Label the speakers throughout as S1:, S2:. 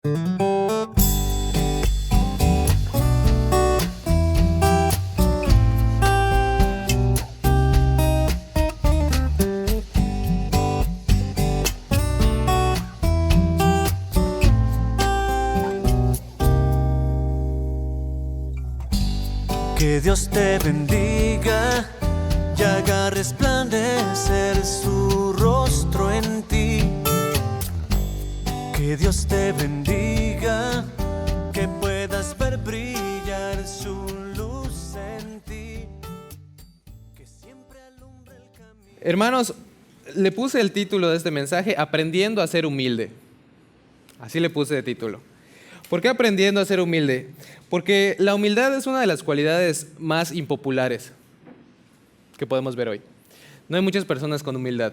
S1: Que Dios te bendiga y haga resplandecer su rostro en ti. Que Dios te bendiga, que puedas ver brillar su luz en ti. Que siempre alumbre el camino.
S2: Hermanos, le puse el título de este mensaje, Aprendiendo a ser humilde. Así le puse de título. ¿Por qué aprendiendo a ser humilde? Porque la humildad es una de las cualidades más impopulares que podemos ver hoy. No hay muchas personas con humildad.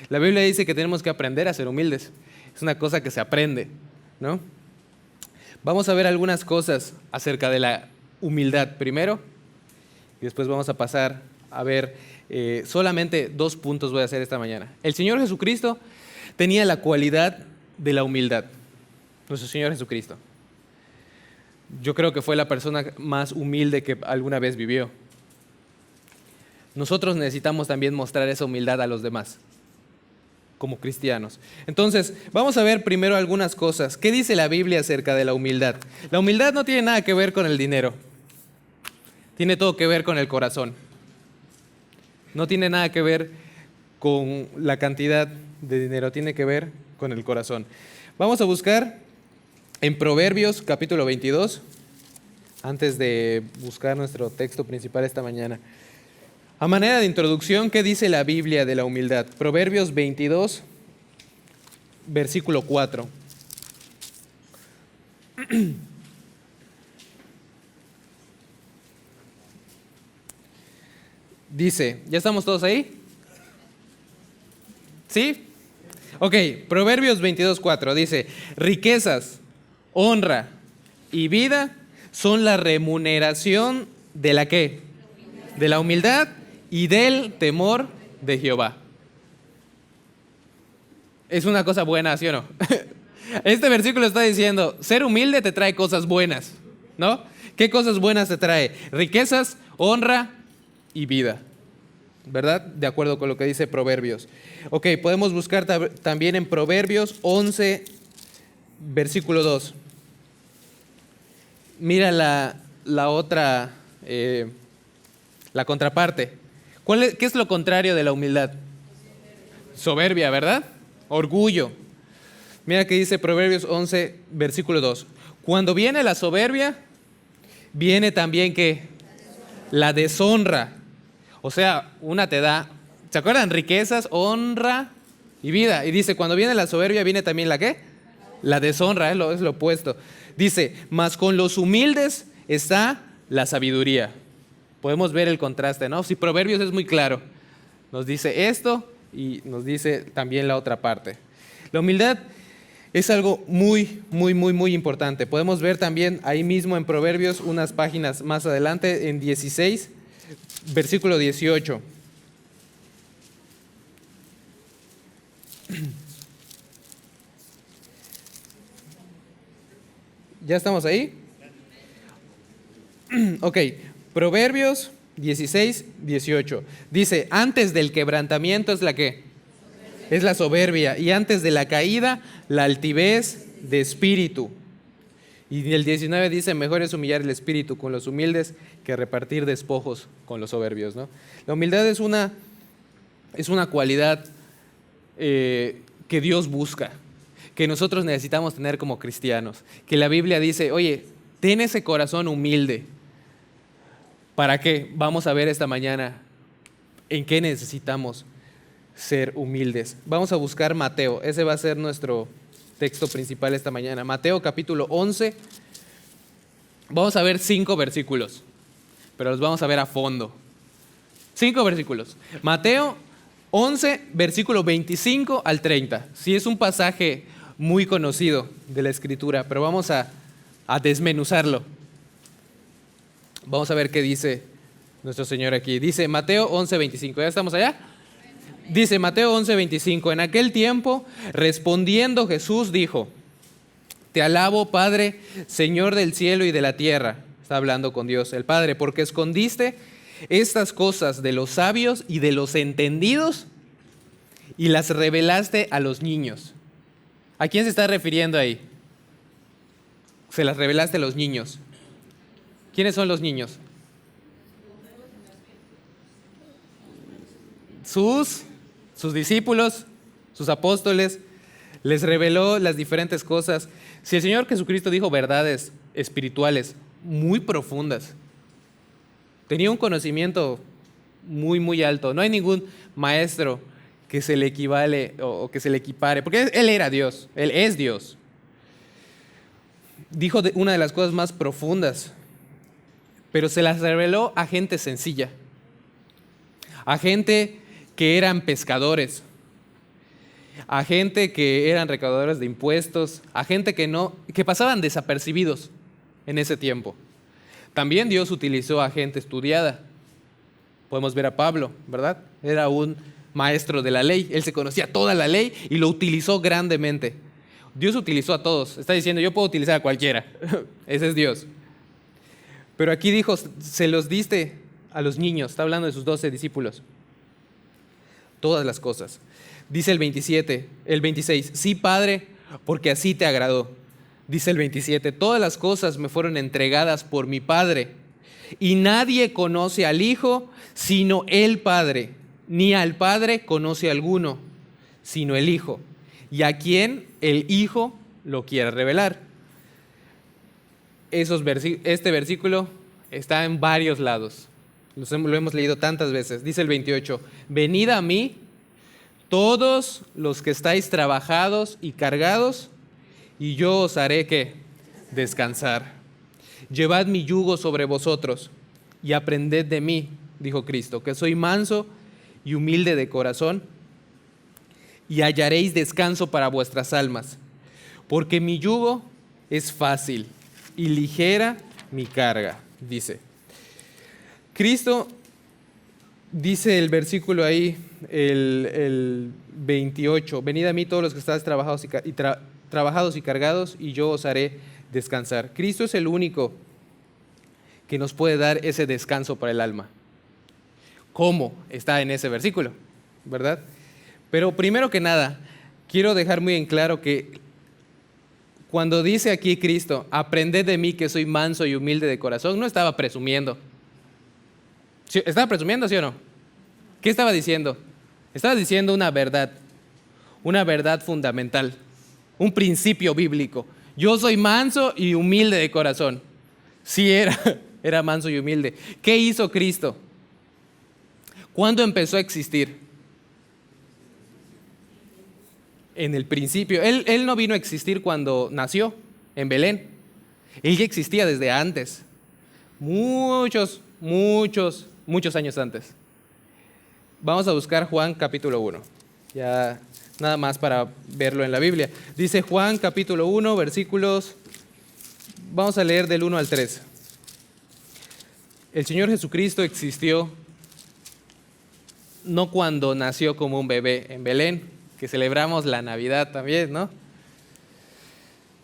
S2: La Biblia dice que tenemos que aprender a ser humildes. Es una cosa que se aprende, ¿no? Vamos a ver algunas cosas acerca de la humildad primero y después vamos a pasar a ver solamente 2 puntos voy a hacer esta mañana. El Señor Jesucristo tenía la cualidad de la humildad. Nuestro Señor Jesucristo. Yo creo que fue la persona más humilde que alguna vez vivió. Nosotros necesitamos también mostrar esa humildad a los demás, como cristianos. Entonces, vamos a ver primero algunas cosas. ¿Qué dice la Biblia acerca de la humildad? La humildad no tiene nada que ver con el dinero. Tiene todo que ver con el corazón. No tiene nada que ver con la cantidad de dinero, tiene que ver con el corazón. Vamos a buscar en Proverbios capítulo 22, antes de buscar nuestro texto principal esta mañana. A manera de introducción, ¿qué dice la Biblia de la humildad? Proverbios 22, versículo 4. Dice, ¿ya estamos todos ahí? ¿Sí? Ok, Proverbios 22, 4 dice, riquezas, honra y vida son la remuneración de la ¿qué? De la humildad y del temor de Jehová. Es una cosa buena, ¿sí o no? Este versículo está diciendo, ser humilde te trae cosas buenas, ¿no? ¿Qué cosas buenas te trae? Riquezas, honra y vida, ¿verdad? De acuerdo con lo que dice Proverbios. Ok, podemos buscar también en Proverbios 11, versículo 2. Mira la otra, la contraparte. ¿Qué es lo contrario de la humildad? Soberbia, ¿verdad? Orgullo. Mira que dice Proverbios 11, versículo 2. Cuando viene la soberbia, viene también ¿qué? La deshonra. O sea, una te da, ¿se acuerdan? Riquezas, honra y vida. Y dice, cuando viene la soberbia, viene también la ¿qué? La deshonra, es lo opuesto. Dice, mas con los humildes está la sabiduría. Podemos ver el contraste, ¿no? Si Proverbios es muy claro. Nos dice esto y nos dice también la otra parte. La humildad es algo muy, muy, muy, muy importante. Podemos ver también ahí mismo en Proverbios, unas páginas más adelante, en 16, versículo 18. ¿Ya estamos ahí? Ok, Proverbios 16, 18. Dice, antes del quebrantamiento es la ¿qué? Es la soberbia. Y antes de la caída, la altivez de espíritu. Y el 19 dice, mejor es humillar el espíritu con los humildes que repartir despojos con los soberbios, ¿no? La humildad es una cualidad que Dios busca, que nosotros necesitamos tener como cristianos, que la Biblia dice, oye, ten ese corazón humilde. ¿Para qué? Vamos a ver esta mañana en qué necesitamos ser humildes. Vamos a buscar Mateo, ese va a ser nuestro texto principal esta mañana. Mateo capítulo 11, vamos a ver 5 versículos, pero los vamos a ver a fondo. 5 versículos. Mateo 11, versículo 25 al 30. Sí, es un pasaje muy conocido de la Escritura, pero vamos a desmenuzarlo. Vamos a ver qué dice nuestro Señor aquí. Dice Mateo 11, 25. ¿Ya estamos allá? Dice Mateo 11, 25. En aquel tiempo, respondiendo Jesús dijo, Te alabo, Padre, Señor del cielo y de la tierra. Está hablando con Dios, el Padre, porque escondiste estas cosas de los sabios y de los entendidos y las revelaste a los niños. ¿A quién se está refiriendo ahí? Se las revelaste a los niños. ¿Quiénes son los niños? Sus discípulos, sus apóstoles. Les reveló las diferentes cosas. Si el Señor Jesucristo dijo verdades espirituales muy profundas, tenía un conocimiento muy, muy alto. No hay ningún maestro que se le equivale o que se le equipare, porque Él era Dios, Él es Dios. Dijo una de las cosas más profundas, pero se las reveló a gente sencilla, a gente que eran pescadores, a gente que eran recaudadores de impuestos, a gente que pasaban desapercibidos en ese tiempo. También Dios utilizó a gente estudiada. Podemos ver a Pablo, ¿verdad? Era un maestro de la ley, él se conocía toda la ley y lo utilizó grandemente. Dios utilizó a todos, está diciendo, yo puedo utilizar a cualquiera, ese es Dios. Pero aquí dijo, se los diste a los niños, está hablando de sus 12 discípulos. Todas las cosas. Dice el 26, sí, Padre, porque así te agradó. Dice el 27, todas las cosas me fueron entregadas por mi Padre, y nadie conoce al Hijo sino el Padre, ni al Padre conoce alguno, sino el Hijo, y a quien el Hijo lo quiere revelar. Este versículo está en varios lados, lo hemos leído tantas veces. Dice el 28, venid a mí, todos los que estáis trabajados y cargados, y yo os haré ¿qué? Descansar. Llevad mi yugo sobre vosotros y aprended de mí, dijo Cristo, que soy manso y humilde de corazón, y hallaréis descanso para vuestras almas, porque mi yugo es fácil y ligera mi carga, dice. Cristo, dice el versículo ahí, el 28, venid a mí todos los que estáis trabajados y cargados, y yo os haré descansar. Cristo es el único que nos puede dar ese descanso para el alma. ¿Cómo? Está en ese versículo, ¿verdad? Pero primero que nada, quiero dejar muy en claro que cuando dice aquí Cristo, aprended de mí que soy manso y humilde de corazón, no estaba presumiendo. ¿Estaba presumiendo, sí o no? ¿Qué estaba diciendo? Estaba diciendo una verdad fundamental, un principio bíblico. Yo soy manso y humilde de corazón. Sí era manso y humilde. ¿Qué hizo Cristo? ¿Cuándo empezó a existir? En el principio. Él no vino a existir cuando nació en Belén. Él ya existía desde antes. Muchos años antes. Vamos a buscar Juan capítulo 1. Ya nada más para verlo en la Biblia. Dice Juan capítulo 1, versículos, vamos a leer del 1 al 3. El Señor Jesucristo existió no cuando nació como un bebé en Belén, que celebramos la Navidad también, ¿no?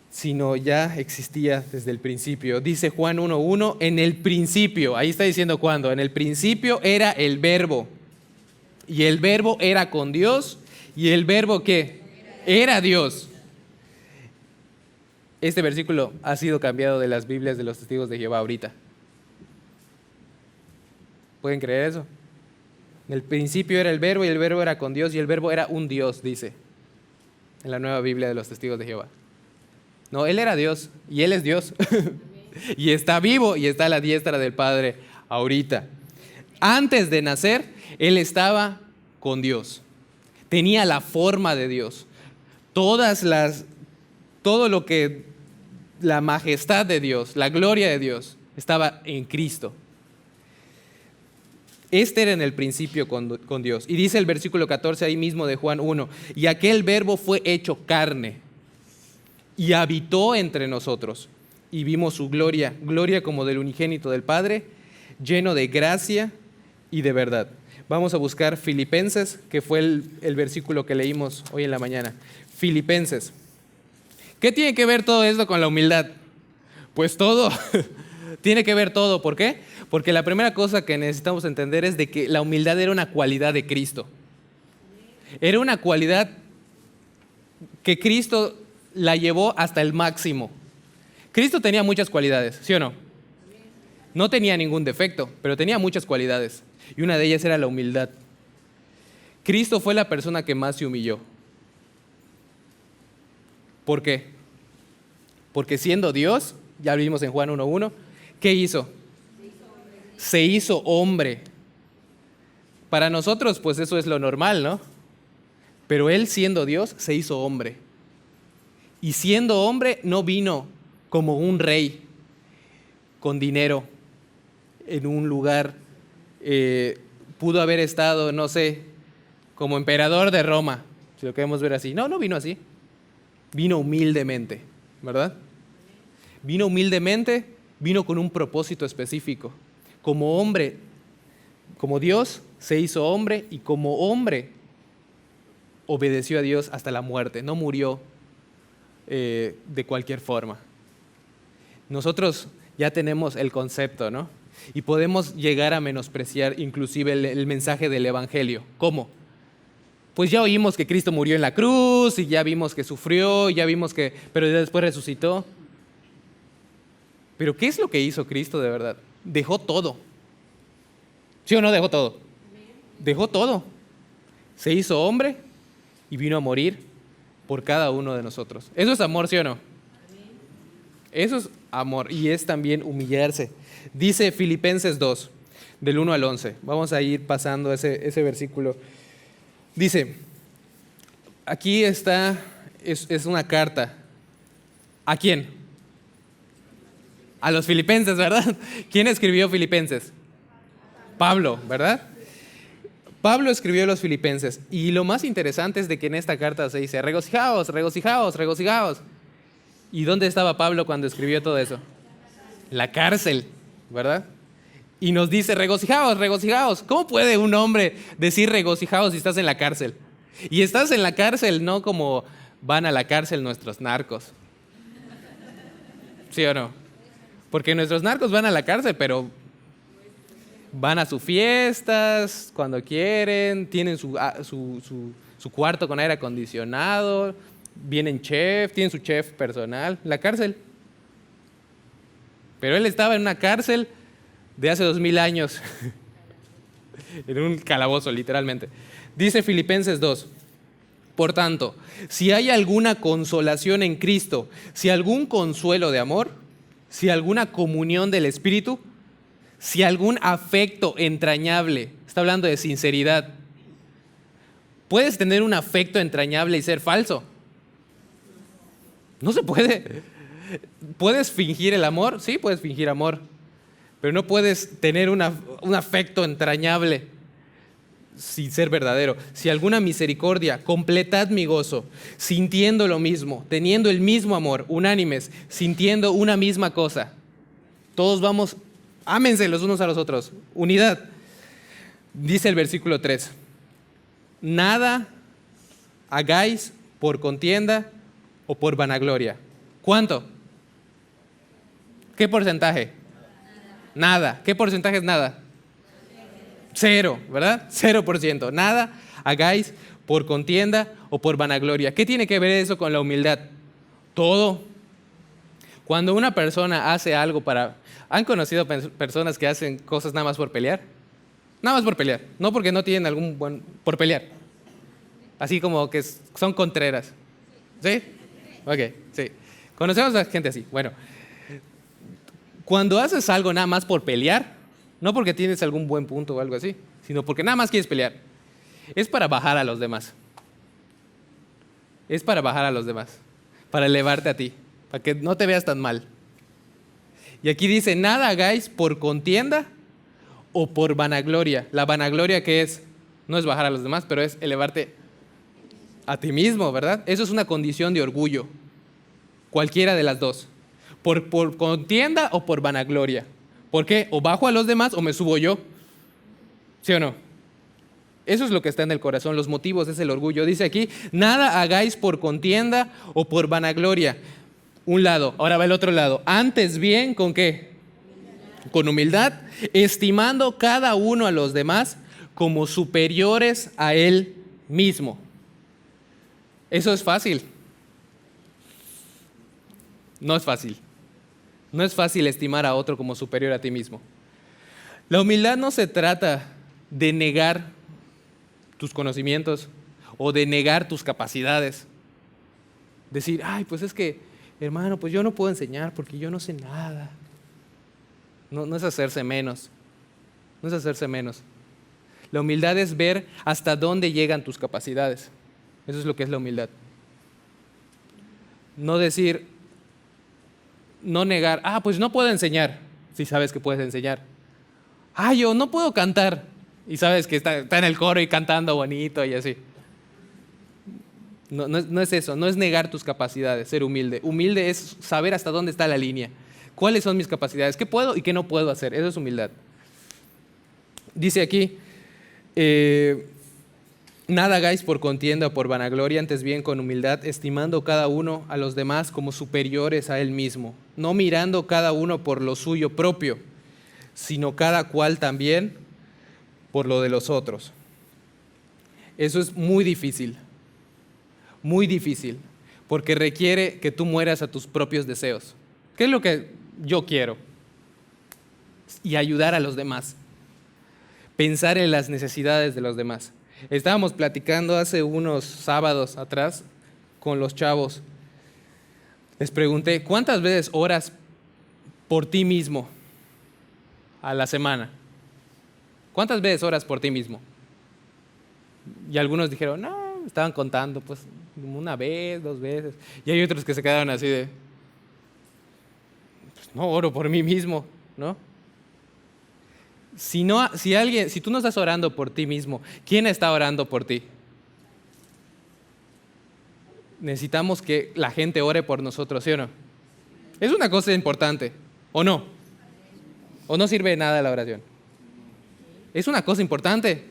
S2: Sino ya existía desde el principio. Dice Juan 1:1, en el principio, ahí está diciendo cuándo, en el principio era el Verbo, y el Verbo era con Dios, y el Verbo ¿qué? Era Dios. Este versículo ha sido cambiado de las Biblias de los Testigos de Jehová ahorita. ¿Pueden creer eso? En el principio era el Verbo, y el Verbo era con Dios, y el Verbo era un Dios, dice en la nueva Biblia de los Testigos de Jehová. No, Él era Dios, y Él es Dios. Y está vivo, y está a la diestra del Padre ahorita. Antes de nacer, Él estaba con Dios. Tenía la forma de Dios. La majestad de Dios, la gloria de Dios, estaba en Cristo. Este era en el principio con Dios. Y dice el versículo 14 ahí mismo de Juan 1, y aquel Verbo fue hecho carne y habitó entre nosotros, y vimos su gloria, gloria como del unigénito del Padre, lleno de gracia y de verdad. Vamos a buscar Filipenses, que fue el versículo que leímos hoy en la mañana. Filipenses, ¿Qué tiene que ver todo esto con la humildad? Pues todo. Tiene que ver todo. ¿Por qué? Porque la primera cosa que necesitamos entender es de que la humildad era una cualidad de Cristo. Era una cualidad que Cristo la llevó hasta el máximo. Cristo tenía muchas cualidades, ¿sí o no? No tenía ningún defecto, pero tenía muchas cualidades. Y una de ellas era la humildad. Cristo fue la persona que más se humilló. ¿Por qué? Porque siendo Dios, ya lo vimos en Juan 1:1, ¿qué hizo? Se hizo hombre. Para nosotros, pues eso es lo normal, ¿no? Pero Él, siendo Dios, se hizo hombre. Y siendo hombre, no vino como un rey con dinero en un lugar. Pudo haber estado, no sé, como emperador de Roma, si lo queremos ver así. No vino así. Vino humildemente, ¿verdad? Vino humildemente, vino con un propósito específico. Como hombre, como Dios, se hizo hombre y como hombre obedeció a Dios hasta la muerte. No murió de cualquier forma. Nosotros ya tenemos el concepto, ¿no? Y podemos llegar a menospreciar inclusive el mensaje del Evangelio. ¿Cómo? Pues ya oímos que Cristo murió en la cruz y ya vimos que sufrió, ya vimos que, pero después resucitó. Pero ¿qué es lo que hizo Cristo de verdad? Dejó todo. ¿Sí o no dejó todo? Dejó todo. Se hizo hombre y vino a morir por cada uno de nosotros. ¿Eso es amor, sí o no? Eso es amor y es también humillarse. Dice Filipenses 2, del 1 al 11. Vamos a ir pasando ese versículo. Dice, aquí está, es una carta. ¿A quién? A los filipenses, ¿verdad? ¿Quién escribió Filipenses? Pablo, ¿verdad? Pablo escribió a los filipenses y lo más interesante es de que en esta carta se dice, regocijaos, regocijaos, regocijaos. ¿Y dónde estaba Pablo cuando escribió todo eso? La cárcel, ¿verdad? Y nos dice, regocijaos, regocijaos. ¿Cómo puede un hombre decir regocijaos si estás en la cárcel? Y estás en la cárcel no como van a la cárcel nuestros narcos. ¿Sí o no? Porque nuestros narcos van a la cárcel, pero van a sus fiestas cuando quieren, tienen su cuarto con aire acondicionado, vienen chef, tienen su chef personal, la cárcel. Pero él estaba en una cárcel de hace 2000 años, en un calabozo literalmente. Dice Filipenses 2, por tanto, si hay alguna consolación en Cristo, si algún consuelo de amor, si alguna comunión del Espíritu, si algún afecto entrañable, está hablando de sinceridad. ¿Puedes tener un afecto entrañable y ser falso? No se puede. ¿Puedes fingir el amor? Sí, puedes fingir amor. Pero no puedes tener un afecto entrañable sin ser verdadero. Si alguna misericordia, completad mi gozo, sintiendo lo mismo, teniendo el mismo amor, unánimes, sintiendo una misma cosa. Todos vamos, ámense los unos a los otros, unidad. Dice el versículo 3, nada hagáis por contienda o por vanagloria. ¿Cuánto? ¿Qué porcentaje? Nada. ¿Qué porcentaje es nada? 0, ¿verdad? 0%. Nada hagáis por contienda o por vanagloria. ¿Qué tiene que ver eso con la humildad? Todo. Cuando una persona hace algo para... ¿Han conocido personas que hacen cosas nada más por pelear? Nada más por pelear. No porque no tienen algún buen... Por pelear. Así como que son contreras. ¿Sí? Ok, sí. Conocemos a gente así. Bueno, cuando haces algo nada más por pelear, no porque tienes algún buen punto o algo así, sino porque nada más quieres pelear, es para bajar a los demás. Es para bajar a los demás, para elevarte a ti, para que no te veas tan mal. Y aquí dice, nada hagáis por contienda o por vanagloria. La vanagloria que es, no es bajar a los demás, pero es elevarte a ti mismo, ¿verdad? Eso es una condición de orgullo. Cualquiera de las dos. Por contienda o por vanagloria. ¿Por qué? O bajo a los demás o me subo yo. ¿Sí o no? Eso es lo que está en el corazón, los motivos es el orgullo. Dice aquí, nada hagáis por contienda o por vanagloria. Un lado, ahora va el otro lado. Antes bien, ¿con qué? Con humildad, estimando cada uno a los demás como superiores a él mismo. Eso es fácil. No es fácil. No es fácil estimar a otro como superior a ti mismo. La humildad no se trata de negar tus conocimientos o de negar tus capacidades. Decir, ay, pues es que, hermano, pues yo no puedo enseñar porque yo no sé nada. No es hacerse menos. No es hacerse menos. La humildad es ver hasta dónde llegan tus capacidades. Eso es lo que es la humildad. No decir, no negar, pues no puedo enseñar, si sabes que puedes enseñar. Yo no puedo cantar, y sabes que está en el coro y cantando bonito y así. No es eso, no es negar tus capacidades, ser humilde. Humilde es saber hasta dónde está la línea. ¿Cuáles son mis capacidades? ¿Qué puedo y qué no puedo hacer? Eso es humildad. Dice aquí, nada hagáis por contienda o por vanagloria, antes bien con humildad, estimando cada uno a los demás como superiores a él mismo, no mirando cada uno por lo suyo propio, sino cada cual también por lo de los otros. Eso es muy difícil, porque requiere que tú mueras a tus propios deseos. ¿Qué es lo que yo quiero? Y ayudar a los demás. Pensar en las necesidades de los demás. Estábamos platicando hace unos sábados atrás con los chavos. Les pregunté, ¿cuántas veces oras por ti mismo a la semana? ¿Cuántas veces oras por ti mismo? Y algunos dijeron, no, estaban contando, pues una vez, 2 veces. Y hay otros que se quedaron así de, pues no oro por mí mismo, ¿no? Si tú no estás orando por ti mismo, ¿quién está orando por ti? Necesitamos que la gente ore por nosotros, ¿sí o no? Es una cosa importante, ¿o no? ¿O no sirve de nada la oración? Es una cosa importante.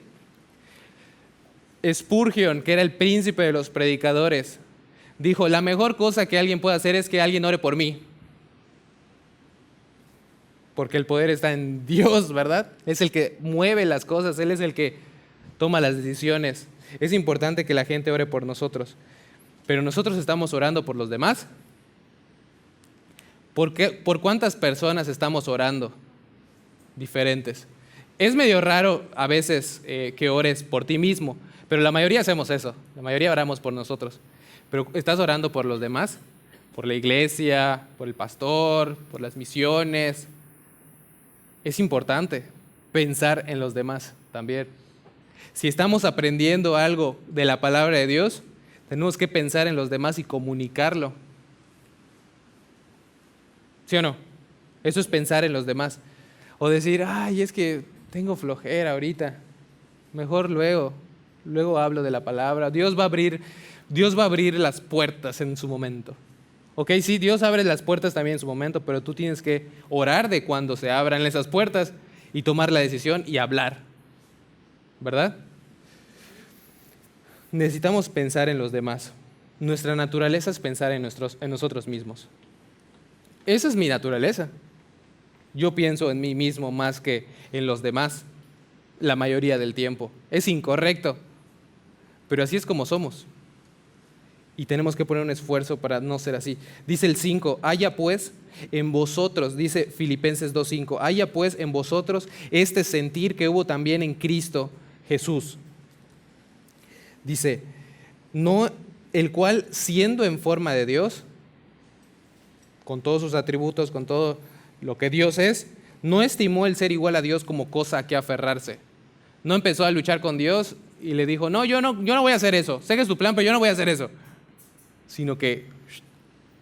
S2: Spurgeon, que era el príncipe de los predicadores, dijo, la mejor cosa que alguien puede hacer es que alguien ore por mí. Porque el poder está en Dios, ¿verdad? Es el que mueve las cosas, Él es el que toma las decisiones. Es importante que la gente ore por nosotros. Pero nosotros estamos orando por los demás. ¿Por cuántas personas estamos orando? Diferentes. Es medio raro a veces que ores por ti mismo, pero la mayoría hacemos eso. La mayoría oramos por nosotros. Pero ¿estás orando por los demás? Por la iglesia, por el pastor, por las misiones. Es importante pensar en los demás también. Si estamos aprendiendo algo de la palabra de Dios, tenemos que pensar en los demás y comunicarlo. ¿Sí o no? Eso es pensar en los demás. O decir, es que tengo flojera ahorita. Mejor luego hablo de la palabra. Dios va a abrir las puertas en su momento. Ok, sí, Dios abre las puertas también en su momento, pero tú tienes que orar de cuando se abran esas puertas y tomar la decisión y hablar, ¿verdad? Necesitamos pensar en los demás. Nuestra naturaleza es pensar en nosotros mismos. Esa es mi naturaleza. Yo pienso en mí mismo más que en los demás la mayoría del tiempo. Es incorrecto, pero así es como somos. Y tenemos que poner un esfuerzo para no ser así. Dice el 5, haya pues en vosotros, dice Filipenses 2:5, haya pues en vosotros este sentir que hubo también en Cristo Jesús. Dice, no, el cual siendo en forma de Dios, con todos sus atributos, con todo lo que Dios es, no estimó el ser igual a Dios como cosa a que aferrarse. No empezó a luchar con Dios y le dijo, yo no voy a hacer eso. Sé que es tu plan, pero yo no voy a hacer eso. Sino que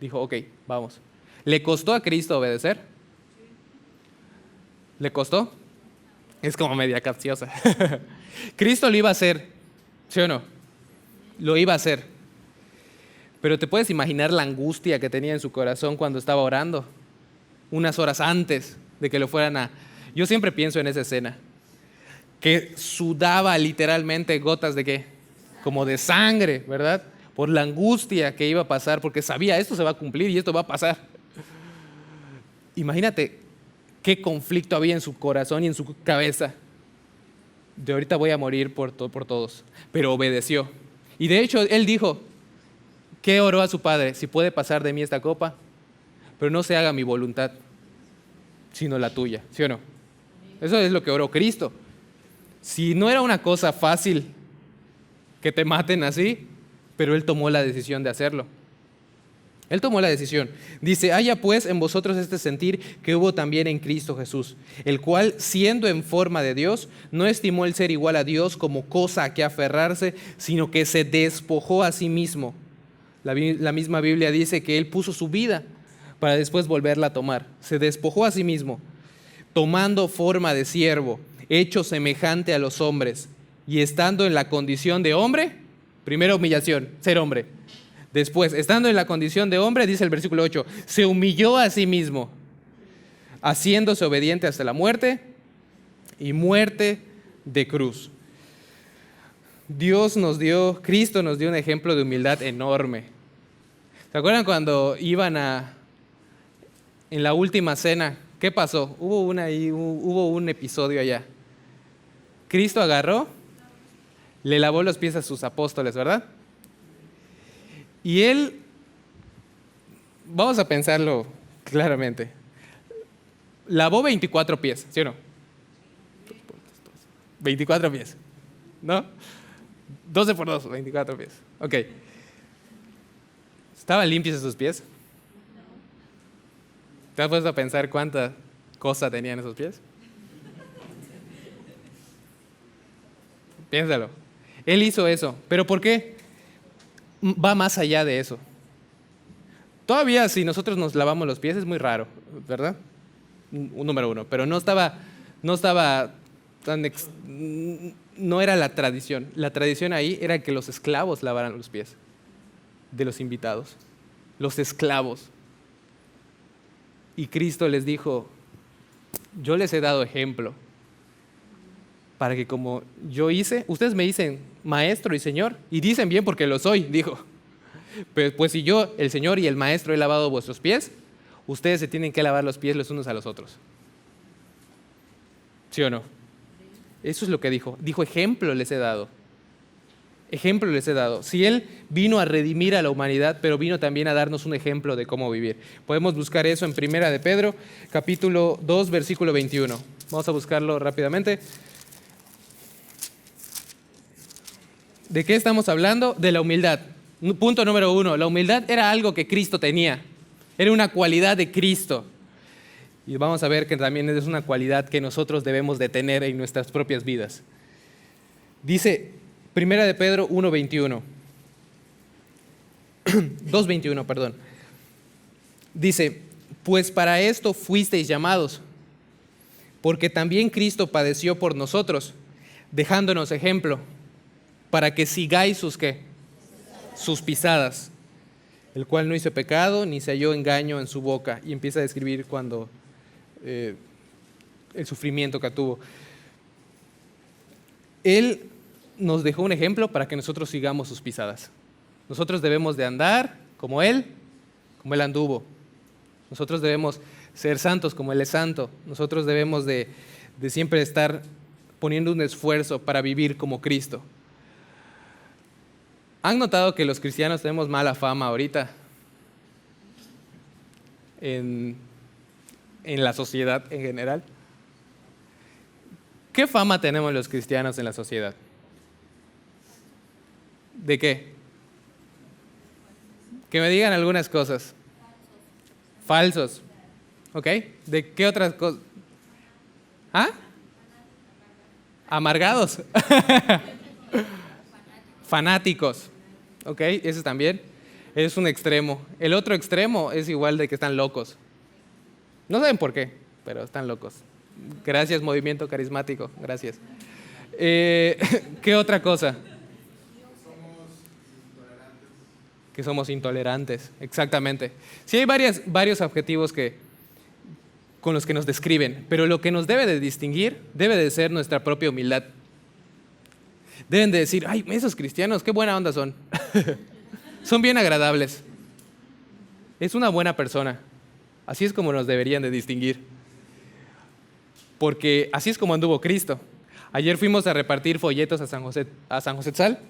S2: dijo, ok, vamos. ¿Le costó a Cristo obedecer? ¿Le costó? Es como media capciosa. Cristo lo iba a hacer, ¿sí o no? Lo iba a hacer. Pero te puedes imaginar la angustia que tenía en su corazón cuando estaba orando, unas horas antes de que lo fueran a... Yo siempre pienso en esa escena. que sudaba literalmente gotas de qué, como de sangre, ¿verdad? Por la angustia que iba a pasar, porque sabía, esto se va a cumplir y esto va a pasar. Imagínate qué conflicto había en su corazón y en su cabeza. De ahorita voy a morir por todos. Pero obedeció. Y de hecho, él dijo, ¿qué oró a su padre? Si puede pasar de mí esta copa, pero no se haga mi voluntad, sino la tuya, ¿sí o no? Eso es lo que oró Cristo. Si no era una cosa fácil que te maten así, pero Él tomó la decisión de hacerlo. Él tomó la decisión. Dice, haya pues en vosotros este sentir que hubo también en Cristo Jesús, el cual, siendo en forma de Dios, no estimó el ser igual a Dios como cosa a que aferrarse, sino que se despojó a sí mismo. La misma Biblia dice que Él puso su vida para después volverla a tomar. Se despojó a sí mismo, tomando forma de siervo, hecho semejante a los hombres, y estando en la condición de hombre, primera humillación, ser hombre. Después, estando en la condición de hombre, dice el versículo 8, se humilló a sí mismo, haciéndose obediente hasta la muerte y muerte de cruz. Cristo nos dio un ejemplo de humildad enorme. ¿Se acuerdan cuando iban en la última cena? ¿Qué pasó? Hubo un episodio allá. Cristo agarró, le lavó los pies a sus apóstoles, ¿verdad? Y Él, vamos a pensarlo claramente, lavó 24 pies, ¿sí o no? 24 pies, ¿no? 12 por 2, 24 pies. Ok. ¿Estaban limpios esos pies? ¿Te has puesto a pensar cuánta cosa tenían esos pies? Piénsalo. Él hizo eso. ¿Pero por qué? Va más allá de eso. Todavía si nosotros nos lavamos los pies es muy raro, ¿verdad? Un número uno. Pero no estaba no era la tradición. La tradición ahí era que los esclavos lavaran los pies de los invitados. Los esclavos. Y Cristo les dijo, yo les he dado ejemplo para que como yo hice, ustedes me dicen maestro y señor, y dicen bien porque lo soy, dijo. Pues si yo, el Señor y el Maestro, he lavado vuestros pies, ustedes se tienen que lavar los pies los unos a los otros. ¿Sí o no? Eso es lo que dijo. Dijo, ejemplo les he dado. Ejemplo les he dado. Si Él vino a redimir a la humanidad, pero vino también a darnos un ejemplo de cómo vivir. Podemos buscar eso en Primera de Pedro, capítulo 2, versículo 21. Vamos a buscarlo rápidamente. ¿De qué estamos hablando? De la humildad. Punto número 1. La humildad era algo que Cristo tenía. Era una cualidad de Cristo. Y vamos a ver que también es una cualidad que nosotros debemos de tener en nuestras propias vidas. Dice Primera de Pedro 1:21. 2:21, perdón. Dice, pues para esto fuisteis llamados, porque también Cristo padeció por nosotros, dejándonos ejemplo, para que sigáis sus pisadas, el cual no hizo pecado, ni se halló engaño en su boca. Y empieza a describir cuando el sufrimiento que tuvo. Él nos dejó un ejemplo para que nosotros sigamos sus pisadas. Nosotros debemos de andar como Él anduvo. Nosotros debemos ser santos como Él es santo. Nosotros debemos de siempre estar poniendo un esfuerzo para vivir como Cristo. ¿Han notado que los cristianos tenemos mala fama ahorita en la sociedad en general? ¿Qué fama tenemos los cristianos en la sociedad? ¿De qué? Que me digan algunas cosas. Falsos. ¿Ok? ¿De qué otras cosas? ¿Ah? Amargados. Fanáticos. ¿Ok? Eso también es un extremo. El otro extremo es igual de que están locos. No saben por qué, pero están locos. Gracias, movimiento carismático. Gracias. ¿Qué otra cosa? Que somos intolerantes. Exactamente. Sí hay varios adjetivos con los que nos describen, pero lo que nos debe de distinguir debe de ser nuestra propia humildad. Deben de decir, ay, esos cristianos, qué buena onda son. Son bien agradables. Es una buena persona. Así es como nos deberían de distinguir. Porque así es como anduvo Cristo. Ayer fuimos a repartir folletos a San Josetzal,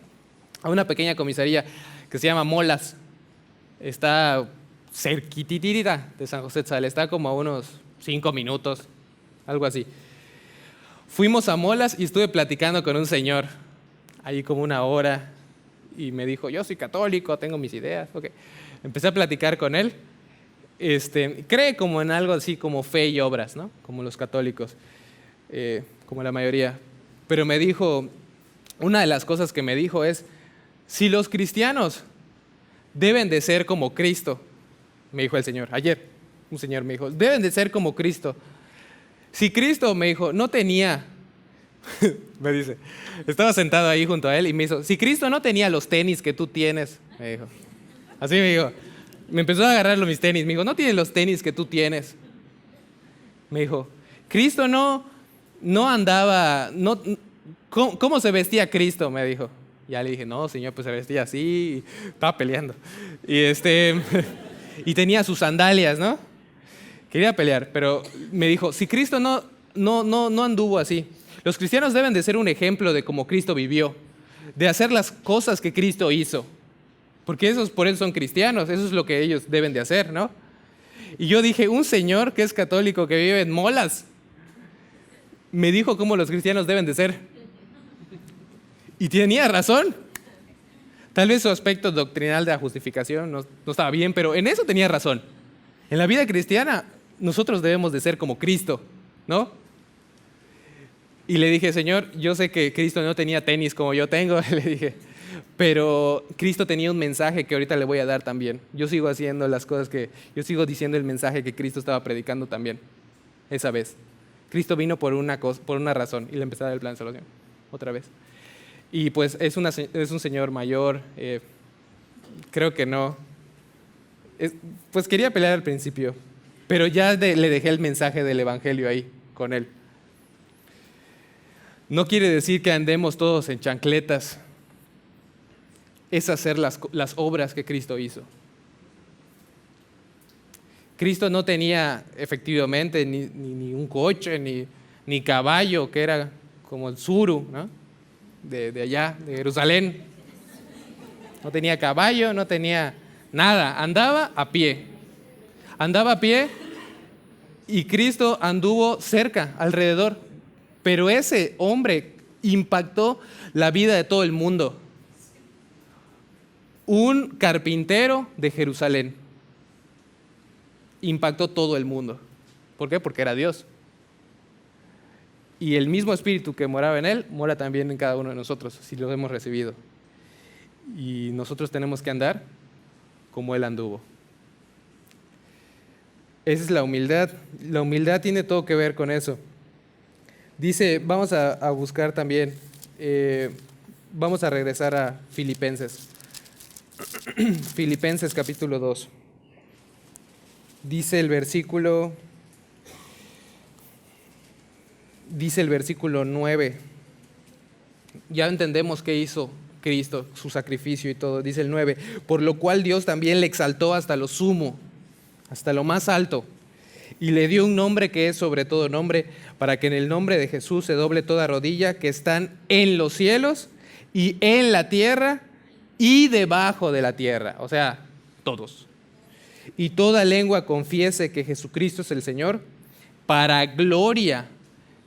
S2: a una pequeña comisaría que se llama Molas. Está cerquititita de San Josetzal, está como a unos 5 minutos, algo así. Fuimos a Molas y estuve platicando con un señor, ahí como una hora, y me dijo, yo soy católico, tengo mis ideas. Okay. Empecé a platicar con él. Cree como en algo así como fe y obras, ¿no? Como los católicos, como la mayoría. Pero me dijo, una de las cosas que me dijo es, si los cristianos deben de ser como Cristo, me dijo el Señor, ayer un señor me dijo, deben de ser como Cristo. Si Cristo, me dijo, no tenía, me dice, estaba sentado ahí junto a él y me dijo, si Cristo no tenía los tenis que tú tienes, me dijo, así me dijo, me empezó a agarrar mis tenis, me dijo, no tiene los tenis que tú tienes. Me dijo, Cristo no andaba, ¿cómo se vestía Cristo? Me dijo. Ya le dije, no, Señor, pues se vestía así, estaba peleando. Y tenía sus sandalias, ¿no? Quería pelear, pero me dijo, si Cristo no anduvo así, los cristianos deben de ser un ejemplo de cómo Cristo vivió, de hacer las cosas que Cristo hizo. Porque por eso son cristianos, eso es lo que ellos deben de hacer, ¿no? Y yo dije, un señor que es católico, que vive en Molas, me dijo cómo los cristianos deben de ser. Y tenía razón. Tal vez su aspecto doctrinal de la justificación no estaba bien, pero en eso tenía razón. En la vida cristiana, nosotros debemos de ser como Cristo, ¿no? Y le dije, Señor, yo sé que Cristo no tenía tenis como yo tengo, le dije, pero Cristo tenía un mensaje que ahorita le voy a dar también. Yo sigo haciendo las cosas yo sigo diciendo el mensaje que Cristo estaba predicando también, esa vez. Cristo vino por una razón, y le empecé a dar el plan de salvación, otra vez. Y pues es un señor mayor, creo que no. Pues quería pelear al principio, pero ya le dejé el mensaje del evangelio ahí con él. No quiere decir que andemos todos en chancletas. Es hacer las obras que Cristo hizo. Cristo no tenía efectivamente ni un coche, ni caballo, que era como el suru, ¿no? De allá, de Jerusalén. No tenía caballo, no tenía nada. Andaba a pie. Andaba a pie y Cristo anduvo cerca, alrededor. Pero ese hombre impactó la vida de todo el mundo. Un carpintero de Jerusalén impactó todo el mundo. ¿Por qué? Porque era Dios. Y el mismo Espíritu que moraba en él, mora también en cada uno de nosotros, si lo hemos recibido. Y nosotros tenemos que andar como él anduvo. Esa es la humildad. La humildad tiene todo que ver con eso. Dice, vamos a buscar también, vamos a regresar a Filipenses. Filipenses capítulo 2. Dice el versículo 9. Ya entendemos qué hizo Cristo, su sacrificio y todo. Dice el 9, por lo cual Dios también le exaltó hasta lo sumo, hasta lo más alto, y le dio un nombre que es sobre todo nombre, para que en el nombre de Jesús se doble toda rodilla que están en los cielos y en la tierra y debajo de la tierra, o sea, todos. Y toda lengua confiese que Jesucristo es el Señor, para gloria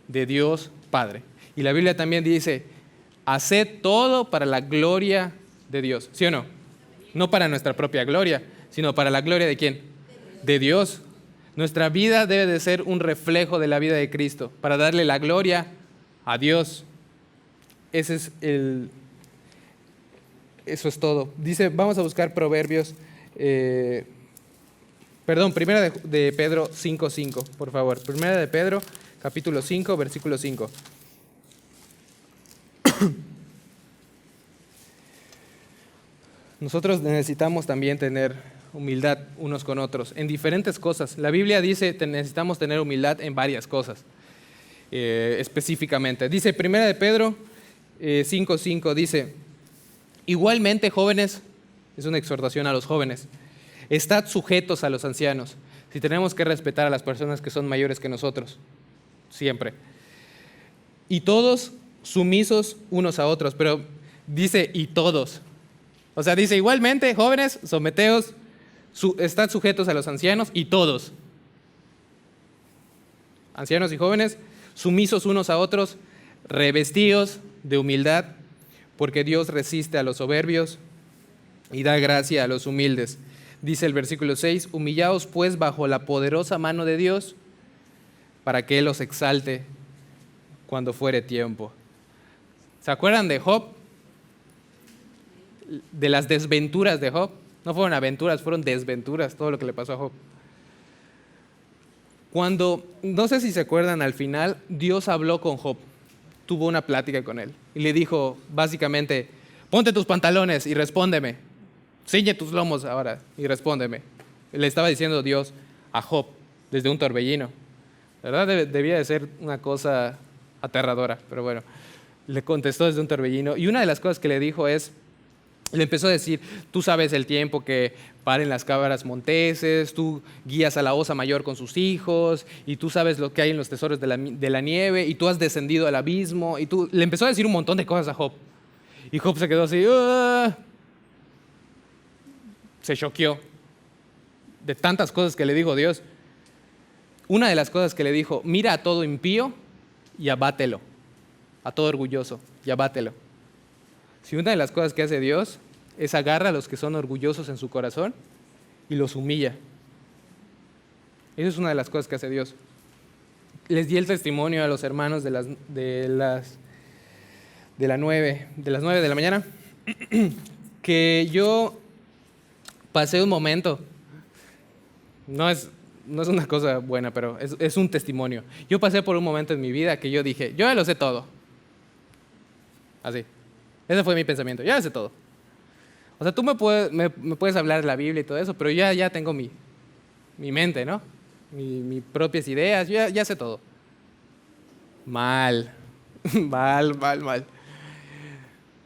S2: de Dios Padre. Y la Biblia también dice, haced todo para la gloria de Dios, ¿sí o no? No para nuestra propia gloria, sino para la gloria de ¿quién? De Dios. Nuestra vida debe de ser un reflejo de la vida de Cristo, para darle la gloria a Dios. Eso es todo. Dice, vamos a buscar Proverbios, primera de Pedro 5:5, por favor. Primera de Pedro, capítulo 5, versículo 5. Nosotros necesitamos también tener humildad unos con otros en diferentes cosas. La Biblia dice que necesitamos tener humildad en varias cosas, específicamente. Dice 1 de Pedro 5:5, dice, igualmente jóvenes, es una exhortación a los jóvenes, estad sujetos a los ancianos. Si tenemos que respetar a las personas que son mayores que nosotros, siempre. Y todos sumisos unos a otros, pero dice y todos. O sea, dice igualmente, jóvenes, someteos, estad sujetos a los ancianos y todos. Ancianos y jóvenes, sumisos unos a otros, revestidos de humildad, porque Dios resiste a los soberbios y da gracia a los humildes. Dice el versículo 6, humillaos pues bajo la poderosa mano de Dios, para que Él os exalte cuando fuere tiempo. ¿Se acuerdan de Job? De las desventuras de Job. No fueron aventuras, fueron desventuras, todo lo que le pasó a Job. Cuando, no sé si se acuerdan, al final, Dios habló con Job, tuvo una plática con él y le dijo básicamente, ponte tus pantalones y respóndeme, ciñe tus lomos ahora y respóndeme. Le estaba diciendo Dios a Job desde un torbellino. ¿Verdad? Debía de ser una cosa aterradora, pero bueno, le contestó desde un torbellino y una de las cosas que le dijo es, le empezó a decir, tú sabes el tiempo que paren las cabras monteses, tú guías a la osa mayor con sus hijos, y tú sabes lo que hay en los tesoros de la nieve, y tú has descendido al abismo, y tú... Le empezó a decir un montón de cosas a Job. Y Job se quedó así, se choqueó de tantas cosas que le dijo Dios. Una de las cosas que le dijo, mira a todo impío y abátelo, a todo orgulloso y abátelo. Si una de las cosas que hace Dios es agarra a los que son orgullosos en su corazón y los humilla. Esa es una de las cosas que hace Dios. Les di el testimonio a los hermanos de las 9 de la mañana que yo pasé un momento, no es una cosa buena, pero es un testimonio. Yo pasé por un momento en mi vida que yo dije, yo ya lo sé todo. Así. Ese fue mi pensamiento, ya sé todo. O sea, tú me puedes hablar de la Biblia y todo eso, pero ya tengo mi mente, ¿no? Mis propias ideas, ya sé todo. Mal.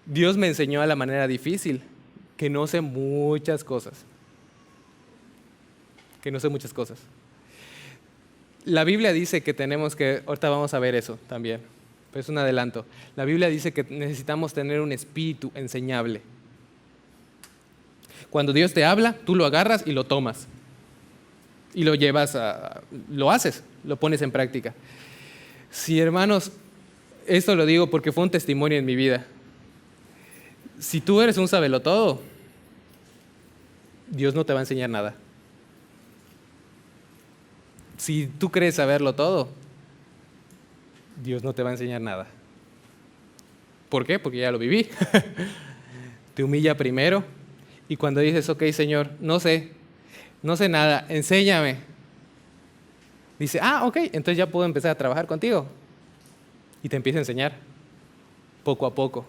S2: Dios me enseñó a la manera difícil, que no sé muchas cosas. La Biblia dice que tenemos que, ahorita vamos a ver eso también, pero es un adelanto. La Biblia dice que necesitamos tener un espíritu enseñable. Cuando Dios te habla, tú lo agarras y lo tomas. Y lo llevas lo haces, lo pones en práctica. Sí, hermanos, esto lo digo porque fue un testimonio en mi vida. Si tú eres un sabelotodo, Dios no te va a enseñar nada. Si tú crees saberlo todo, Dios no te va a enseñar nada. ¿Por qué? Porque ya lo viví. Te humilla primero y cuando dices, ok, Señor, no sé nada, enséñame. Dice, ok, entonces ya puedo empezar a trabajar contigo. Y te empieza a enseñar, poco a poco.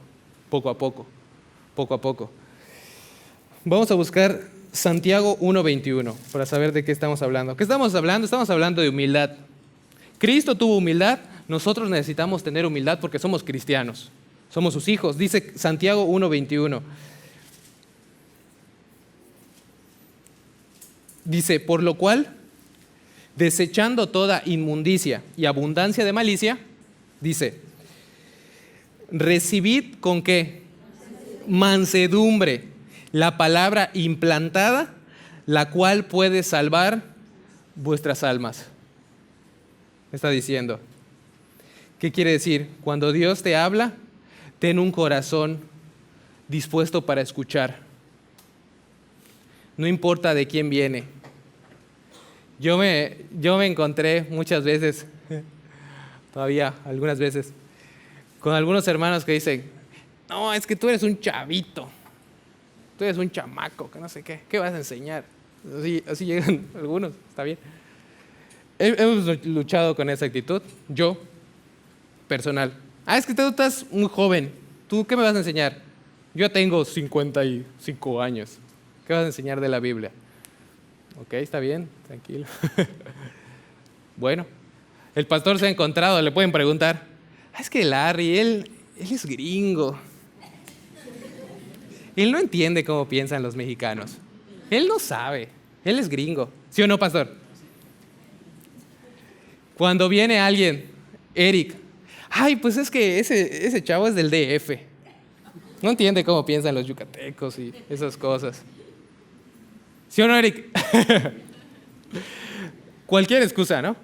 S2: Vamos a buscar Santiago 1:21 para saber de qué estamos hablando. ¿Qué estamos hablando? Estamos hablando de humildad. Cristo tuvo humildad, nosotros necesitamos tener humildad porque somos cristianos, somos sus hijos. Dice Santiago 1:21. Dice, por lo cual, desechando toda inmundicia y abundancia de malicia, dice, recibid ¿con qué? Mansedumbre, la palabra implantada, la cual puede salvar vuestras almas. Está diciendo, ¿qué quiere decir? Cuando Dios te habla, ten un corazón dispuesto para escuchar. No importa de quién viene. Yo me encontré muchas veces, todavía algunas veces, con algunos hermanos que dicen, no, es que tú eres un chavito, tú eres un chamaco, que no sé qué vas a enseñar? Así llegan algunos, está bien. Hemos luchado con esa actitud, yo, personal. Es que tú estás muy joven, ¿tú qué me vas a enseñar? Yo tengo 55 años, ¿qué vas a enseñar de la Biblia? Ok, está bien, tranquilo. Bueno, el pastor se ha encontrado, le pueden preguntar, es que Larry, él es gringo. Él no entiende cómo piensan los mexicanos. Él no sabe, él es gringo. ¿Sí o no, pastor? Cuando viene alguien, Eric, ay, pues es que ese chavo es del DF. No entiende cómo piensan los yucatecos y esas cosas. ¿Sí o no, Eric? Cualquier excusa, ¿no?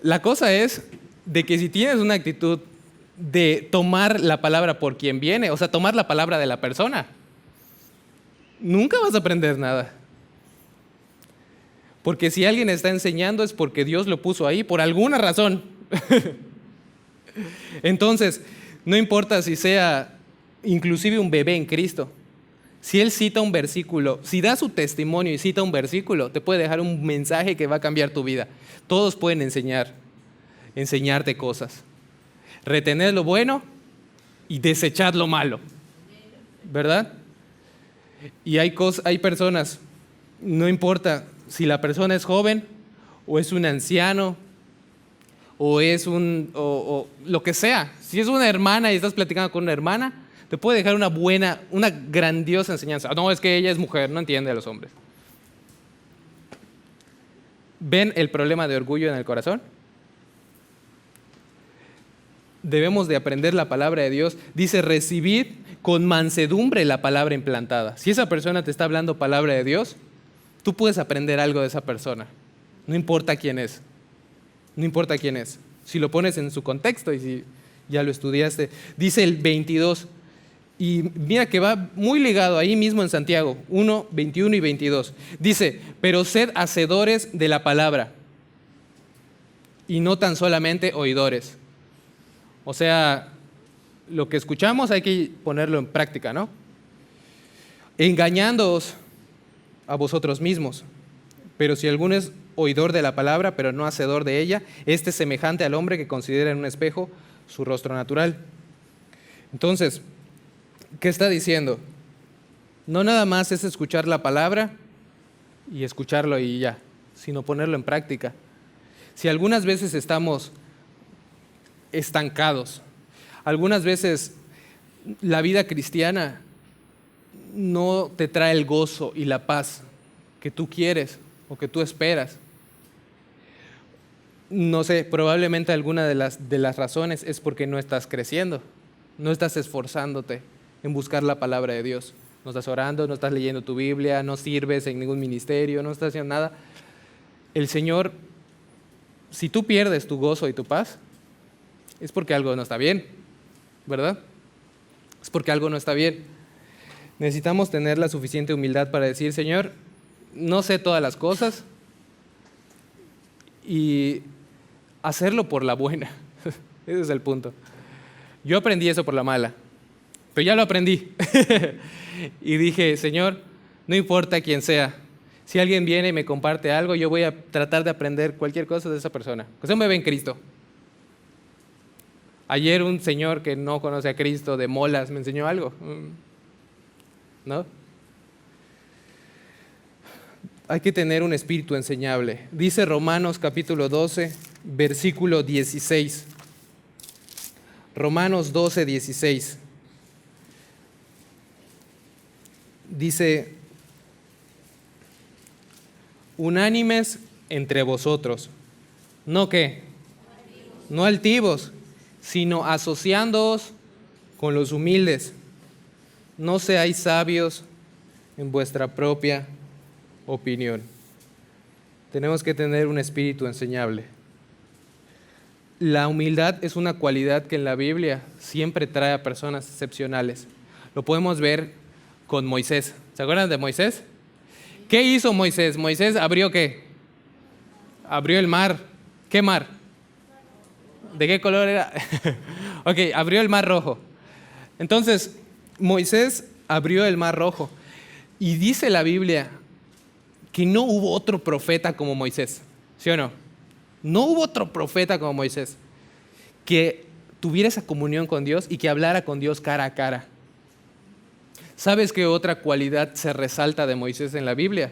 S2: La cosa es de que si tienes una actitud de tomar la palabra por quien viene, o sea, tomar la palabra de la persona, nunca vas a aprender nada. Porque si alguien está enseñando es porque Dios lo puso ahí por alguna razón. Entonces, no importa si sea inclusive un bebé en Cristo. Si él cita un versículo, si da su testimonio y cita un versículo, te puede dejar un mensaje que va a cambiar tu vida. Todos pueden enseñarte cosas. Retener lo bueno y desechar lo malo. ¿Verdad? Y hay personas, no importa si la persona es joven o es un anciano o es o lo que sea. Si es una hermana y estás platicando con una hermana, te puede dejar una grandiosa enseñanza. No, es que ella es mujer, no entiende a los hombres. ¿Ven el problema de orgullo en el corazón? Debemos de aprender la palabra de Dios. Dice, recibid con mansedumbre la palabra implantada. Si esa persona te está hablando palabra de Dios, tú puedes aprender algo de esa persona. No importa quién es. No importa quién es. Si lo pones en su contexto y si ya lo estudiaste. Dice el 22. Y mira que va muy ligado ahí mismo en Santiago 1, 21 y 22. Dice, pero sed hacedores de la palabra y no tan solamente oidores. O sea, lo que escuchamos hay que ponerlo en práctica, ¿no? Engañándoos a vosotros mismos. Pero si alguno es oidor de la palabra, pero no hacedor de ella, este es semejante al hombre que considera en un espejo su rostro natural. Entonces, ¿qué está diciendo? No nada más es escuchar la palabra y escucharlo y ya, sino ponerlo en práctica. Si algunas veces estamos estancados, algunas veces la vida cristiana no te trae el gozo y la paz que tú quieres o que tú esperas. No sé, probablemente alguna de las razones es porque no estás creciendo, no estás esforzándote en buscar la palabra de Dios. No estás orando, no estás leyendo tu Biblia, no sirves en ningún ministerio, no estás haciendo nada. El Señor, si tú pierdes tu gozo y tu paz, es porque algo no está bien, ¿verdad? Es porque algo no está bien. Necesitamos tener la suficiente humildad para decir, Señor, no sé todas las cosas y hacerlo por la buena. Ese es el punto. Yo aprendí eso por la mala, pero ya lo aprendí. Y dije, Señor, no importa quién sea, si alguien viene y me comparte algo, yo voy a tratar de aprender cualquier cosa de esa persona. Que sea un bebé en Cristo. Ayer un señor que no conoce a Cristo de Molas me enseñó algo. ¿No? Hay que tener un espíritu enseñable. Dice Romanos capítulo 12, versículo 16. Romanos 12, 16. Dice, unánimes entre vosotros. ¿No qué? No altivos, sino asociándoos con los humildes. No seáis sabios en vuestra propia opinión. Tenemos que tener un espíritu enseñable. La humildad es una cualidad que en la Biblia siempre trae a personas excepcionales. Lo podemos ver con Moisés. ¿Se acuerdan de Moisés? ¿Qué hizo Moisés? Moisés abrió ¿qué? Abrió el mar. ¿Qué mar? ¿De qué color era? Ok, abrió el mar rojo. Entonces, Moisés abrió el mar rojo. Y dice la Biblia que no hubo otro profeta como Moisés. ¿Sí o no? No hubo otro profeta como Moisés que tuviera esa comunión con Dios y que hablara con Dios cara a cara. ¿Sabes qué otra cualidad se resalta de Moisés en la Biblia?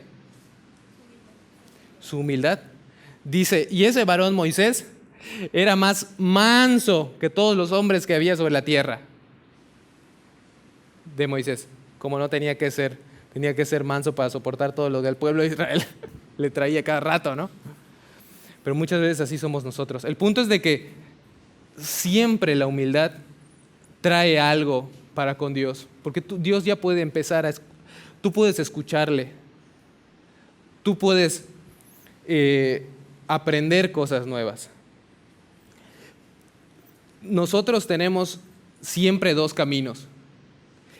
S2: su humildad. Dice, y ese varón Moisés era más manso que todos los hombres que había sobre la tierra. De Moisés, como no tenía que ser manso para soportar todo lo que el pueblo de Israel le traía cada rato, ¿no? Pero muchas veces así somos nosotros. El punto es de que siempre la humildad trae algo para con Dios, porque Dios ya puede empezar tú puedes escucharle, tú puedes aprender cosas nuevas. Nosotros tenemos siempre dos caminos,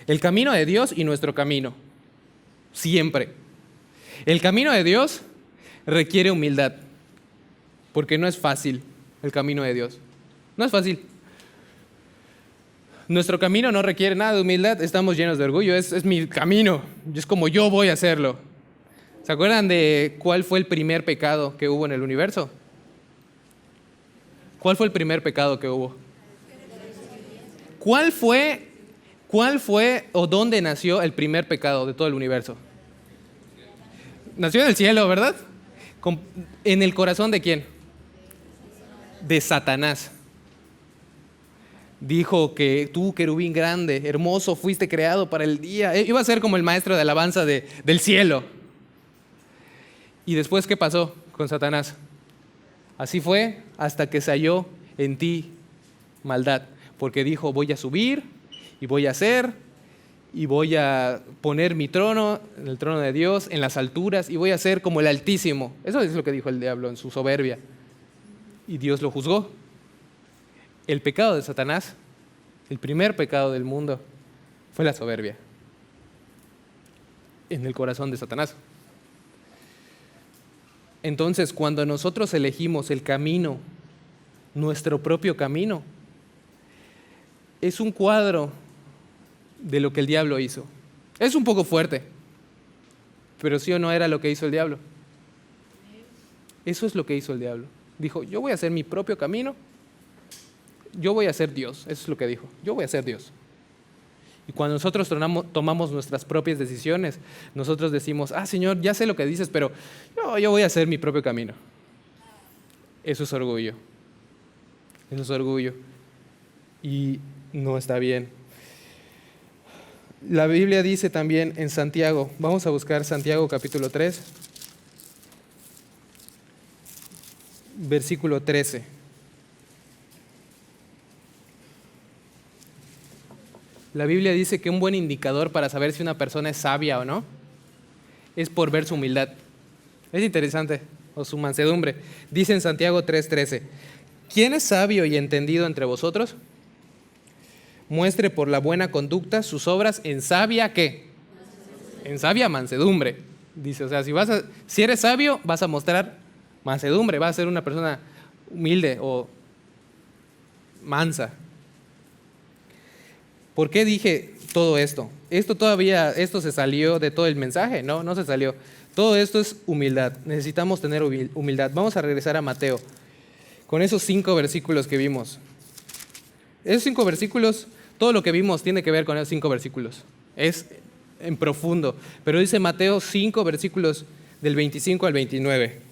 S2: el camino de Dios y nuestro camino, siempre. El camino de Dios requiere humildad, porque no es fácil el camino de Dios, no es fácil. Nuestro camino no requiere nada de humildad, estamos llenos de orgullo, es mi camino, es como yo voy a hacerlo. ¿Se acuerdan de cuál fue el primer pecado que hubo en el universo? ¿Cuál fue el primer pecado que hubo? ¿Cuál fue o dónde nació el primer pecado de todo el universo? Nació en el cielo, ¿verdad? ¿En el corazón de quién? De Satanás. Dijo que tú, querubín grande, hermoso, fuiste creado para el día. Iba a ser como el maestro de alabanza del cielo. ¿Y después qué pasó con Satanás? Así fue hasta que se halló en ti maldad. Porque dijo, voy a subir y voy a hacer y voy a poner mi trono, en el trono de Dios, en las alturas y voy a ser como el Altísimo. Eso es lo que dijo el diablo en su soberbia. Y Dios lo juzgó. El pecado de Satanás, el primer pecado del mundo, fue la soberbia en el corazón de Satanás. Entonces, cuando nosotros elegimos el camino, nuestro propio camino, es un cuadro de lo que el diablo hizo. Es un poco fuerte, pero sí o no era lo que hizo el diablo. Eso es lo que hizo el diablo. Dijo, yo voy a hacer mi propio camino. Yo voy a ser Dios, eso es lo que dijo, yo voy a ser Dios. Y cuando nosotros tomamos nuestras propias decisiones, nosotros decimos, Señor, ya sé lo que dices, pero yo voy a hacer mi propio camino. Eso es orgullo. Eso es orgullo. Y no está bien. La Biblia dice también en Santiago, vamos a buscar Santiago capítulo 3, versículo 13. La Biblia dice que un buen indicador para saber si una persona es sabia o no es por ver su humildad. Es interesante, o su mansedumbre. Dice en Santiago 3:13, ¿quién es sabio y entendido entre vosotros? Muestre por la buena conducta sus obras en sabia ¿qué? En sabia mansedumbre. Dice, o sea, si eres sabio, vas a mostrar mansedumbre, vas a ser una persona humilde o mansa. ¿Por qué dije todo esto? Esto se salió de todo el mensaje, no se salió. Todo esto es humildad. Necesitamos tener humildad. Vamos a regresar a Mateo con esos 5 versículos que vimos. Esos 5 versículos, todo lo que vimos tiene que ver con esos 5 versículos. Es en profundo. Pero dice Mateo 5 versículos del 25 al 29.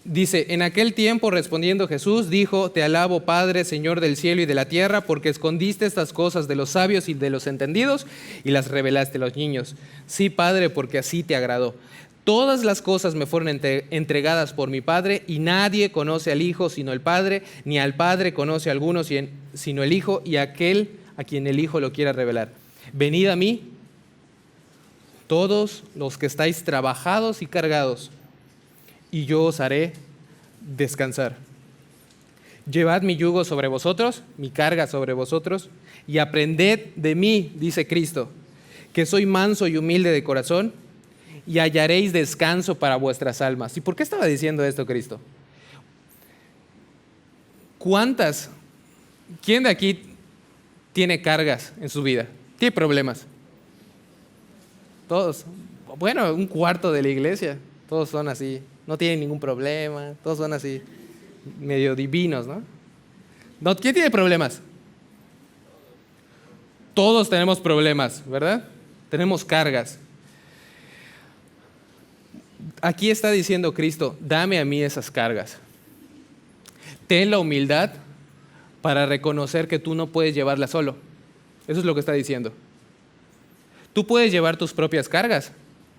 S2: Dice, en aquel tiempo respondiendo Jesús dijo, te alabo Padre, Señor del cielo y de la tierra, porque escondiste estas cosas de los sabios y de los entendidos y las revelaste a los niños. Sí, Padre, porque así te agradó. Todas las cosas me fueron entregadas por mi Padre y nadie conoce al Hijo sino el Padre, ni al Padre conoce a alguno sino el Hijo y aquel a quien el Hijo lo quiera revelar. Venid a mí, todos los que estáis trabajados y cargados, y yo os haré descansar. Llevad mi yugo sobre vosotros, mi carga sobre vosotros, y aprended de mí, dice Cristo, que soy manso y humilde de corazón, y hallaréis descanso para vuestras almas. ¿Y por qué estaba diciendo esto Cristo? ¿Quién de aquí tiene cargas en su vida? ¿Tiene problemas? Todos. Bueno, un cuarto de la iglesia, todos son así. No tienen ningún problema, todos son así, medio divinos, ¿no? ¿Quién tiene problemas? Todos tenemos problemas, ¿verdad? Tenemos cargas. Aquí está diciendo Cristo, dame a mí esas cargas. Ten la humildad para reconocer que tú no puedes llevarlas solo. Eso es lo que está diciendo. Tú puedes llevar tus propias cargas.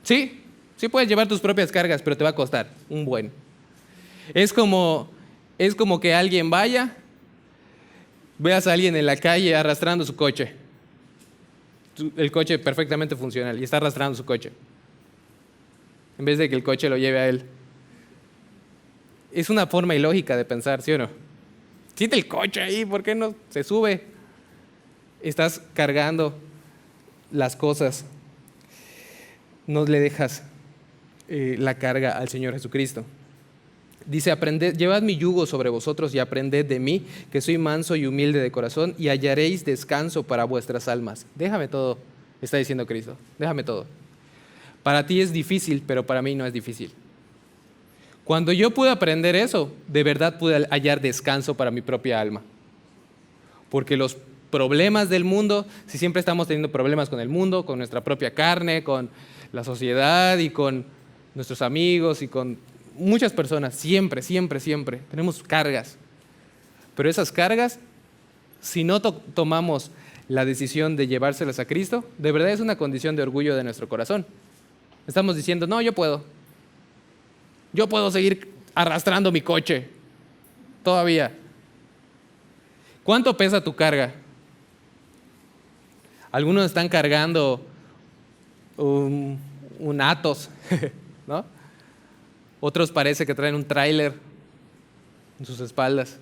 S2: Sí puedes llevar tus propias cargas, pero te va a costar un buen. Es como que alguien veas a alguien en la calle arrastrando su coche. El coche perfectamente funcional y está arrastrando su coche. En vez de que el coche lo lleve a él. Es una forma ilógica de pensar, ¿sí o no? Siente el coche ahí, ¿por qué no se sube? Estás cargando las cosas. No le dejas la carga al Señor Jesucristo. Dice, llevad mi yugo sobre vosotros y aprended de mí, que soy manso y humilde de corazón, y hallaréis descanso para vuestras almas. Déjame todo, está diciendo Cristo, déjame todo. Para ti es difícil, pero para mí no es difícil. Cuando yo pude aprender eso, de verdad pude hallar descanso para mi propia alma. Porque los problemas del mundo, si siempre estamos teniendo problemas con el mundo, con nuestra propia carne, con la sociedad y con nuestros amigos y con muchas personas, siempre tenemos cargas. Pero esas cargas, si no tomamos la decisión de llevárselas a Cristo, de verdad es una condición de orgullo de nuestro corazón. Estamos diciendo, no, yo puedo seguir arrastrando mi coche todavía. ¿Cuánto pesa tu carga? Algunos están cargando un Atos, ¿no? Otros parece que traen un tráiler en sus espaldas.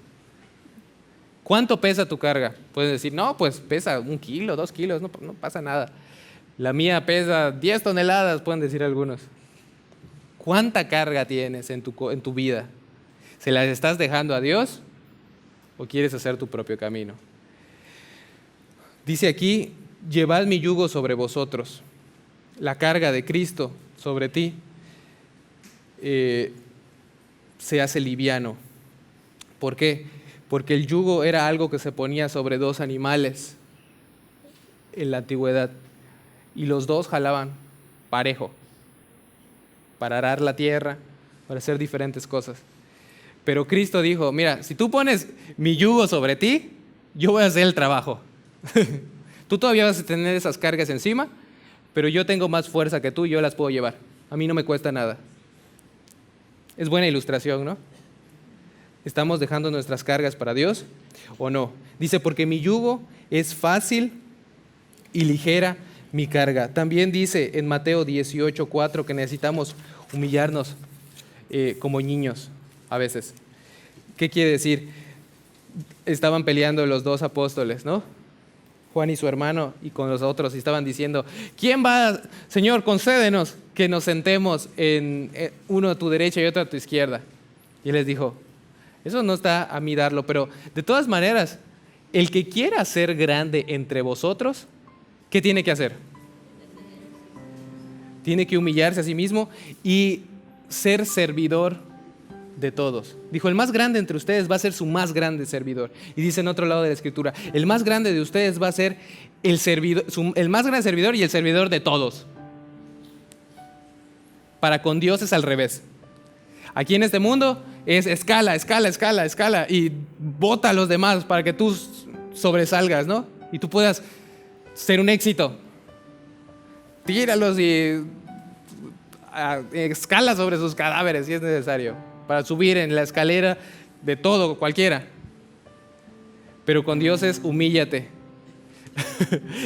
S2: ¿Cuánto pesa tu carga? Pueden decir, no, pues pesa 1 kilo, 2 kilos, no pasa nada. La mía pesa 10 toneladas, pueden decir algunos. ¿Cuánta carga tienes en tu vida? ¿Se las estás dejando a Dios o quieres hacer tu propio camino? Dice aquí, llevad mi yugo sobre vosotros. La carga de Cristo sobre ti se hace liviano. ¿Por qué? Porque el yugo era algo que se ponía sobre 2 animales en la antigüedad. Y los 2 jalaban parejo para arar la tierra, para hacer diferentes cosas. Pero Cristo dijo, mira, si tú pones mi yugo sobre ti, yo voy a hacer el trabajo. Tú todavía vas a tener esas cargas encima, pero yo tengo más fuerza que tú y yo las puedo llevar. A mí no me cuesta nada. Es buena ilustración, ¿no? ¿Estamos dejando nuestras cargas para Dios o no? Dice, porque mi yugo es fácil y ligera mi carga. También dice en Mateo 18:4 que necesitamos humillarnos como niños a veces. ¿Qué quiere decir? Estaban peleando los 2 apóstoles, ¿no? Juan y su hermano, y con los otros, y estaban diciendo, ¿quién va, Señor, concédenos que nos sentemos en uno a tu derecha y otro a tu izquierda? Y él les dijo, eso no está a mí darlo, pero de todas maneras, el que quiera ser grande entre vosotros, ¿qué tiene que hacer? Tiene que humillarse a sí mismo y ser servidor de todos. Dijo, el más grande entre ustedes va a ser su más grande servidor. Y dice en otro lado de la escritura, el más grande de ustedes va a ser el más grande servidor y el servidor de todos. Para con Dios es al revés. Aquí en este mundo es escala y bota a los demás para que tú sobresalgas, ¿no? Y tú puedas ser un éxito. Tíralos y escala sobre sus cadáveres si es necesario, para subir en la escalera de todo, cualquiera. Pero con Dios es humíllate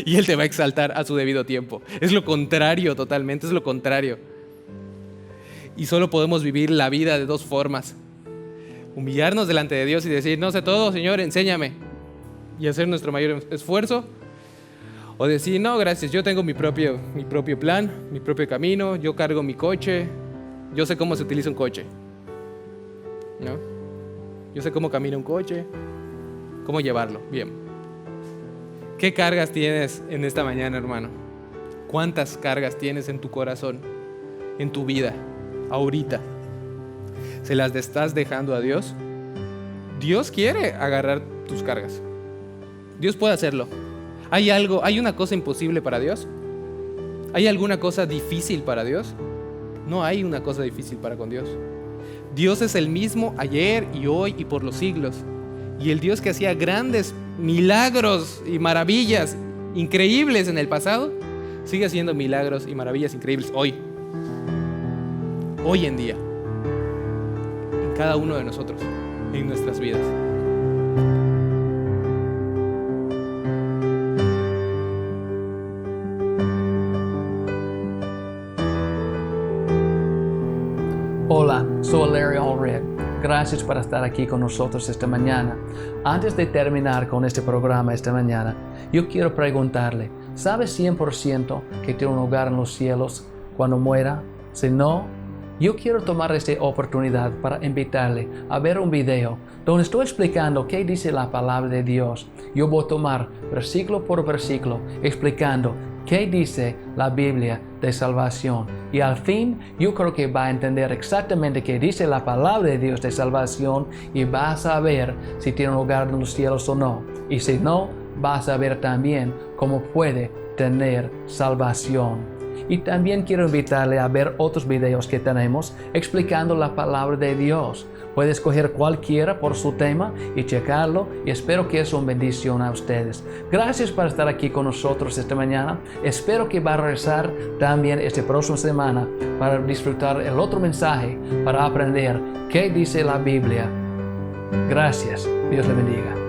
S2: y Él te va a exaltar a su debido tiempo. Es lo contrario totalmente, es lo contrario. Y solo podemos vivir la vida de 2 formas. Humillarnos delante de Dios y decir, no sé todo, Señor, enséñame. Y hacer nuestro mayor esfuerzo. O decir, no, gracias, yo tengo mi propio plan, mi propio camino, yo cargo mi coche, yo sé cómo se utiliza un coche, ¿no? Yo sé cómo camina un coche, cómo llevarlo, bien. ¿Qué cargas tienes en esta mañana, hermano? ¿Cuántas cargas tienes en tu corazón, en tu vida, ahorita? ¿Se las estás dejando a Dios? Dios quiere agarrar tus cargas. Dios puede hacerlo. ¿Hay una cosa imposible para Dios? ¿Hay alguna cosa difícil para Dios? No hay una cosa difícil para con Dios. Dios es el mismo ayer y hoy y por los siglos. Y el Dios que hacía grandes milagros y maravillas increíbles en el pasado, sigue haciendo milagros y maravillas increíbles hoy. Hoy en día. En cada uno de nosotros, en nuestras vidas.
S3: Hola, soy Larry Allred. Gracias por estar aquí con nosotros esta mañana. Antes de terminar con este programa esta mañana, yo quiero preguntarle, ¿sabe 100% que tiene un hogar en los cielos cuando muera? Si no, yo quiero tomar esta oportunidad para invitarle a ver un video donde estoy explicando qué dice la palabra de Dios. Yo voy a tomar versículo por versículo explicando qué dice la Biblia de salvación. Y al fin, yo creo que va a entender exactamente qué dice la palabra de Dios de salvación y va a saber si tiene un hogar en los cielos o no. Y si no, va a saber también cómo puede tener salvación. Y también quiero invitarle a ver otros videos que tenemos explicando la palabra de Dios. Puede escoger cualquiera por su tema y checarlo, y espero que es una bendición a ustedes. Gracias por estar aquí con nosotros esta mañana. Espero que va a regresar también esta próxima semana para disfrutar el otro mensaje, para aprender qué dice la Biblia. Gracias. Dios le bendiga.